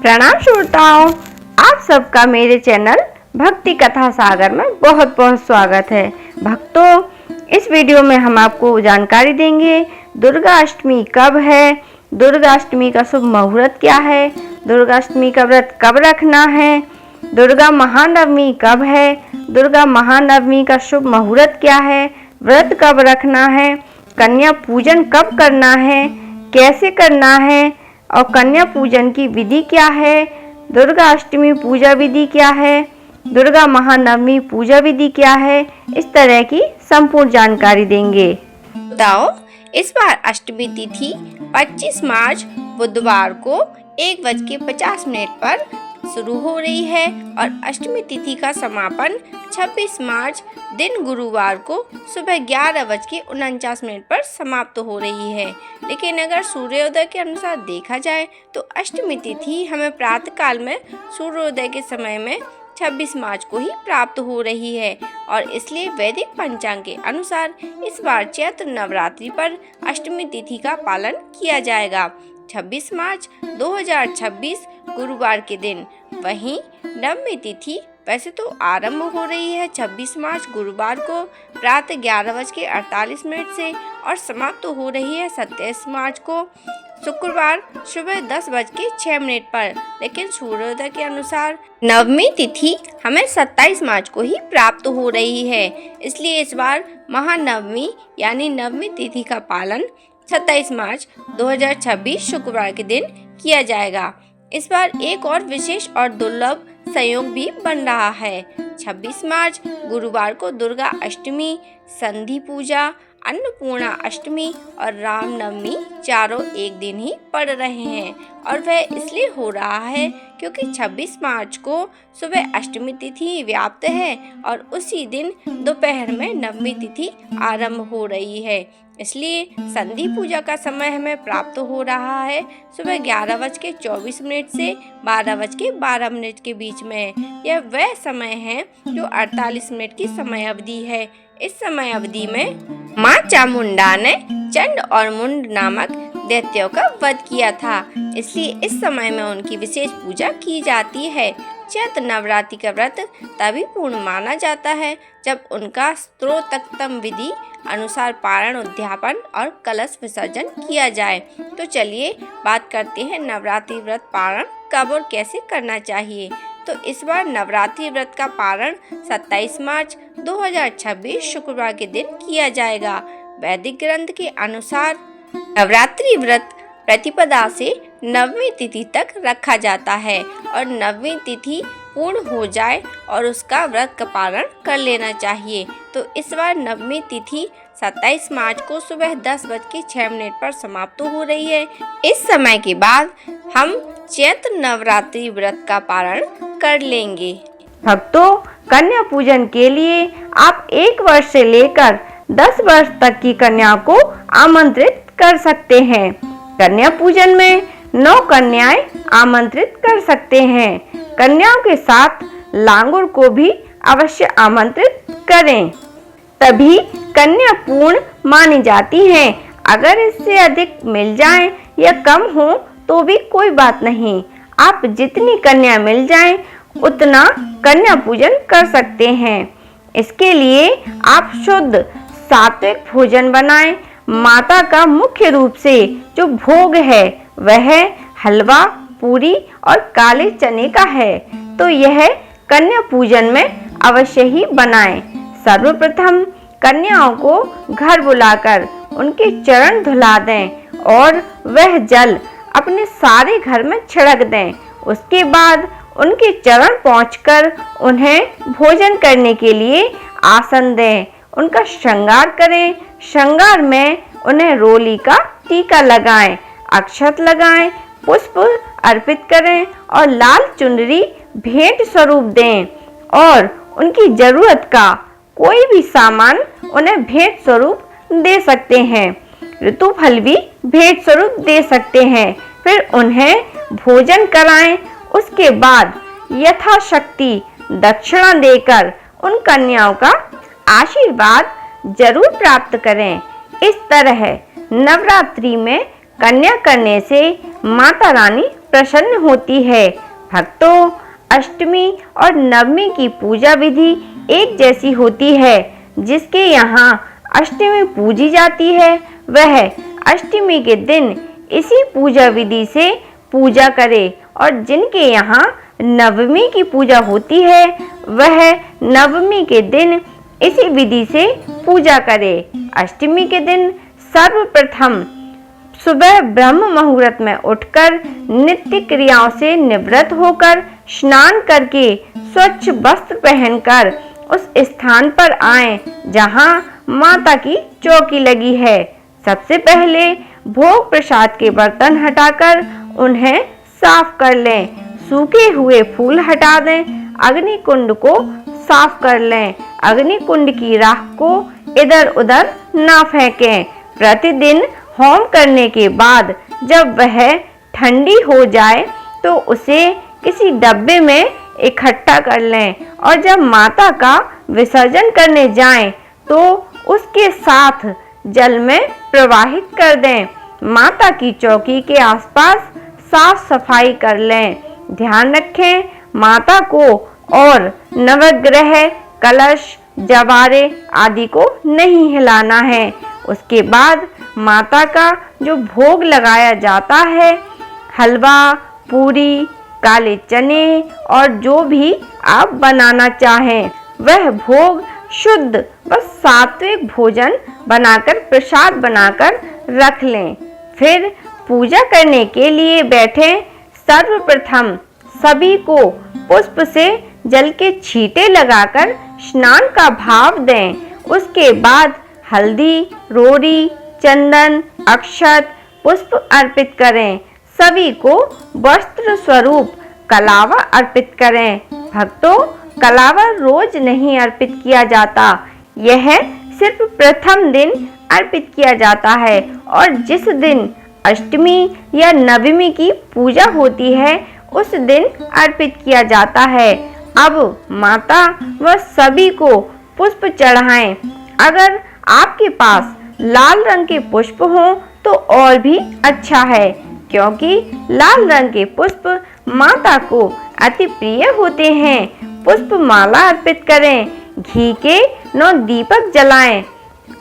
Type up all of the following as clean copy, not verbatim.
प्रणाम श्रोताओं, आप सबका मेरे चैनल भक्ति कथा सागर में बहुत बहुत स्वागत है। भक्तों, इस वीडियो में हम आपको जानकारी देंगे दुर्गा अष्टमी कब है, दुर्गा अष्टमी का शुभ मुहूर्त क्या है, दुर्गा अष्टमी का व्रत कब रखना है, दुर्गा महानवमी कब है, दुर्गा महानवमी का शुभ मुहूर्त क्या है, व्रत कब रखना है, कन्या पूजन कब करना है, कैसे करना है और कन्या पूजन की विधि क्या है, दुर्गा अष्टमी पूजा विधि क्या है, दुर्गा महानवमी पूजा विधि क्या है, इस तरह की संपूर्ण जानकारी देंगे। बताओ, इस बार अष्टमी तिथि 25 मार्च बुधवार को 1:50 पर शुरू हो रही है और अष्टमी तिथि का समापन 26 मार्च दिन गुरुवार को सुबह 11:49 पर समाप्त हो रही है। लेकिन अगर सूर्योदय के अनुसार देखा जाए तो अष्टमी तिथि हमें प्रातः काल में सूर्योदय के समय में 26 मार्च को ही प्राप्त हो रही है और इसलिए वैदिक पंचांग के अनुसार इस बार चैत्र नवरात्रि पर अष्टमी तिथि का पालन किया जाएगा 26 मार्च 2026 गुरुवार के दिन। वहीं नवमी तिथि वैसे तो आरंभ हो रही है 26 मार्च गुरुवार को प्रातः 11:48 से और समाप्त हो रही है 27 मार्च को शुक्रवार सुबह 10:06 पर। लेकिन सूर्योदय के अनुसार नवमी तिथि हमें 27 मार्च को ही प्राप्त हो रही है, इसलिए इस बार महानवमी यानी नवमी तिथि का पालन 27 मार्च 2026 शुक्रवार के दिन किया जाएगा। इस बार एक और विशेष और दुर्लभ संयोग भी बन रहा है। 26 मार्च गुरुवार को दुर्गा अष्टमी, संधि पूजा, अन्नपूर्णा अष्टमी और रामनवमी चारों एक दिन ही पड़ रहे हैं और वह इसलिए हो रहा है क्योंकि 26 मार्च को सुबह अष्टमी तिथि व्याप्त है और उसी दिन दोपहर में नवमी तिथि आरंभ हो रही है। इसलिए संधि पूजा का समय हमें प्राप्त हो रहा है सुबह 11:24 से 12:12 के बीच में। यह वह समय है जो 48 मिनट की समय अवधि है। इस समय अवधि में माँ चामुंडा ने चंड और मुंड नामक दैत्यों का वध किया था, इसलिए इस समय में उनकी विशेष पूजा की जाती है। चैत्र नवरात्रि का व्रत तभी पूर्ण माना जाता है जब उनका स्त्रोतकतम विधि अनुसार पारण, उद्यापन और कलश विसर्जन किया जाए। तो चलिए बात करते हैं नवरात्रि व्रत पारण कब और कैसे करना चाहिए। तो इस बार नवरात्रि व्रत का पारण 27 मार्च 2026 शुक्रवार के दिन किया जाएगा। वैदिक ग्रंथ के अनुसार नवरात्रि व्रत प्रतिपदा से नवमी तिथि तक रखा जाता है और नवमी तिथि पूर्ण हो जाए और उसका व्रत का पारण कर लेना चाहिए। तो इस बार नवमी तिथि 27 मार्च को सुबह 10:06 पर समाप्त हो रही है। इस समय के बाद हम चैत्र नवरात्रि व्रत का पारण कर लेंगे। भक्तों, कन्या पूजन के लिए आप 1 वर्ष से लेकर 10 वर्ष तक की कन्या को आमंत्रित कर सकते हैं। कन्या पूजन में 9 कन्याएं आमंत्रित कर सकते हैं। कन्याओं के साथ लांगुर को भी अवश्य आमंत्रित करें, तभी कन्या पूर्ण मानी जाती हैं। अगर इससे अधिक मिल जाए या कम हो तो भी कोई बात नहीं, आप जितनी कन्या मिल जाए उतना कन्या पूजन कर सकते हैं। इसके लिए आप शुद्ध सात्विक भोजन बनाएं। माता का मुख्य रूप से जो भोग है वह हलवा, पूरी और काले चने का है, तो यह कन्या पूजन में अवश्य ही बनाएं। सर्वप्रथम कन्याओं को घर बुलाकर उनके चरण धुला दें और वह जल अपने सारे घर में छिड़क दें। उसके बाद उनके चरण पहुंचकर उन्हें भोजन करने के लिए आसन दें, उनका श्रृंगार करें। श्रृंगार में उन्हें रोली का टीका लगाएं, अक्षत लगाएं, पुष्प अर्पित करें और लाल चुनरी भेंट स्वरूप दें और उनकी जरूरत का कोई भी सामान उन्हें भेंट स्वरूप दे सकते हैं। ऋतुफल भी भेंट स्वरूप दे सकते हैं। फिर उन्हें भोजन कराएं। उसके बाद यथाशक्ति दक्षिणा देकर उन कन्याओं का आशीर्वाद जरूर प्राप्त करें। इस तरह नवरात्रि में कन्या करने से माता रानी प्रसन्न होती है। भक्तों, अष्टमी और नवमी की पूजा विधि एक जैसी होती है। जिसके यहाँ अष्टमी पूजी जाती है वह अष्टमी के दिन इसी पूजा विधि से पूजा करे, और जिनके यहाँ नवमी की पूजा होती है वह नवमी के दिन इसी विधि से पूजा करे। अष्टमी के दिन सर्वप्रथम सुबह ब्रह्म मुहूर्त में उठकर नित्य क्रियाओं से निवृत्त होकर स्नान करके स्वच्छ वस्त्र पहनकर उस स्थान पर आएं जहां माता की चौकी लगी है। सबसे पहले भोग प्रसाद के बर्तन हटाकर उन्हें साफ कर लें। सूखे हुए फूल हटा दें। अग्नि कुंड को साफ कर लें। अग्नि कुंड की राख को इधर उधर ना फेंकें। प्रतिदिन होम करने के बाद जब वह ठंडी हो जाए तो उसे किसी डब्बे में इकट्ठा कर लें, और जब माता का विसर्जन करने जाएं तो उसके साथ जल में प्रवाहित कर दें। माता की चौकी के आसपास साफ सफाई कर लें। ध्यान रखें, माता को और नवग्रह, कलश, जवारे आदि को नहीं हिलाना है। उसके बाद माता का जो भोग लगाया जाता है, हलवा, पूरी, काले चने और जो भी आप बनाना चाहें, वह भोग शुद्ध व सात्विक भोजन बनाकर प्रसाद बनाकर रख लें। फिर पूजा करने के लिए बैठे। सर्वप्रथम सभी को पुष्प से जल के छींटे लगाकर स्नान का भाव दें। उसके बाद हल्दी, रोरी, चंदन, अक्षत, पुष्प अर्पित करें। सभी को वस्त्र स्वरूप कलावा अर्पित करें। भक्तों, कलावा रोज नहीं अर्पित किया जाता, यह सिर्फ प्रथम दिन अर्पित किया जाता है, और जिस दिन अष्टमी या नवमी की पूजा होती है उस दिन अर्पित किया जाता है। अब माता व सभी को पुष्प चढ़ाएं। अगर आपके पास लाल रंग के पुष्प हों तो और भी अच्छा है, क्योंकि लाल रंग के पुष्प माता को अति प्रिय होते हैं। पुष्प माला अर्पित करें। घी के 9 दीपक जलाएं।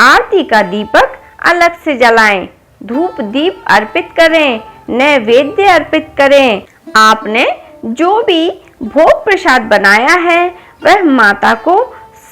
आरती का दीपक अलग से जलाएं। धूप दीप अर्पित करें। नैवेद्य अर्पित करें। आपने जो भी भोग प्रसाद बनाया है वह माता को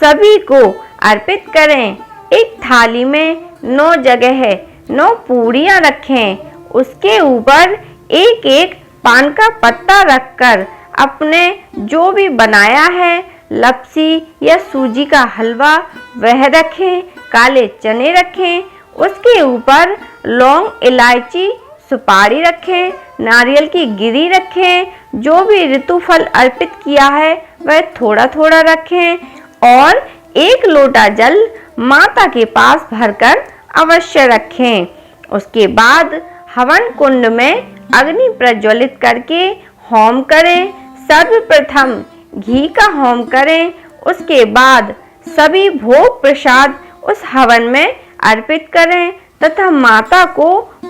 सभी को अर्पित करें। एक थाली में 9 जगह 9 पूरियां रखें। उसके ऊपर एक एक पान का पत्ता रखकर अपने जो भी बनाया है, लपसी या सूजी का हलवा वह रखें। काले चने रखें। उसके ऊपर लौंग, इलायची, सुपारी रखें। नारियल की गिरी रखें। जो भी ऋतु फल अर्पित किया है वह थोड़ा थोड़ा रखें, और 1 लोटा जल माता के पास भरकर अवश्य रखें। उसके बाद हवन कुंड में अग्नि प्रज्वलित करके होम करें। सर्वप्रथम घी का होम करें। उसके बाद सभी भोग प्रसाद उस हवन में अर्पित करें तथा माता को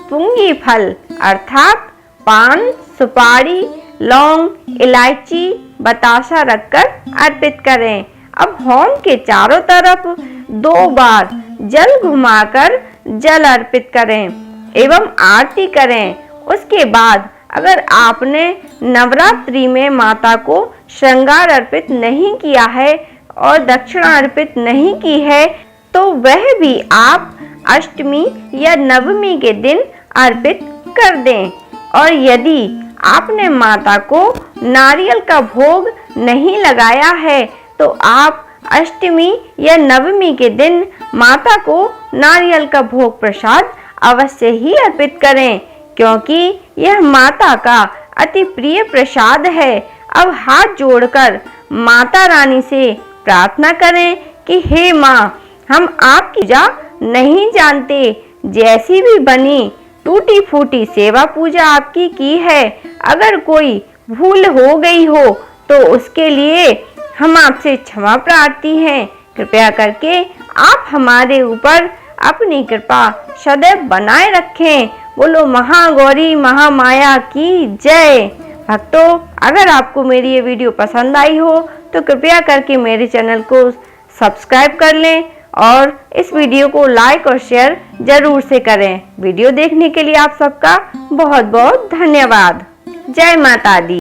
पुंगी फल अर्थात पान, सुपारी, लौंग, इलायची, बतासा रखकर अर्पित करें। अब होम के चारों तरफ 2 बार जल घुमाकर जल अर्पित करें एवं आरती करें। उसके बाद अगर आपने नवरात्रि में माता को श्रृंगार अर्पित नहीं किया है और दक्षिणा अर्पित नहीं की है तो वह भी आप अष्टमी या नवमी के दिन अर्पित कर दें। और यदि आपने माता को नारियल का भोग नहीं लगाया है तो आप अष्टमी या नवमी के दिन माता को नारियल का भोग प्रसाद अवश्य ही अर्पित करें, क्योंकि यह माता का अति प्रिय प्रसाद है। अब हाथ जोड़कर माता रानी से प्रार्थना करें कि हे माँ, हम आपकी पूजा नहीं जानते, जैसी भी बनी टूटी फूटी सेवा पूजा आपकी की है। अगर कोई भूल हो गई हो तो उसके लिए हम आपसे क्षमा प्रार्थी हैं। कृपया करके आप हमारे ऊपर अपनी कृपा सदैव बनाए रखें बोलो महागौरी महामाया की जय। भक्तों, अगर आपको मेरी ये वीडियो पसंद आई हो तो कृपया करके मेरे चैनल को सब्सक्राइब कर लें और इस वीडियो को लाइक और शेयर जरूर से करें। वीडियो देखने के लिए आप सबका बहुत बहुत धन्यवाद। जय माता दी।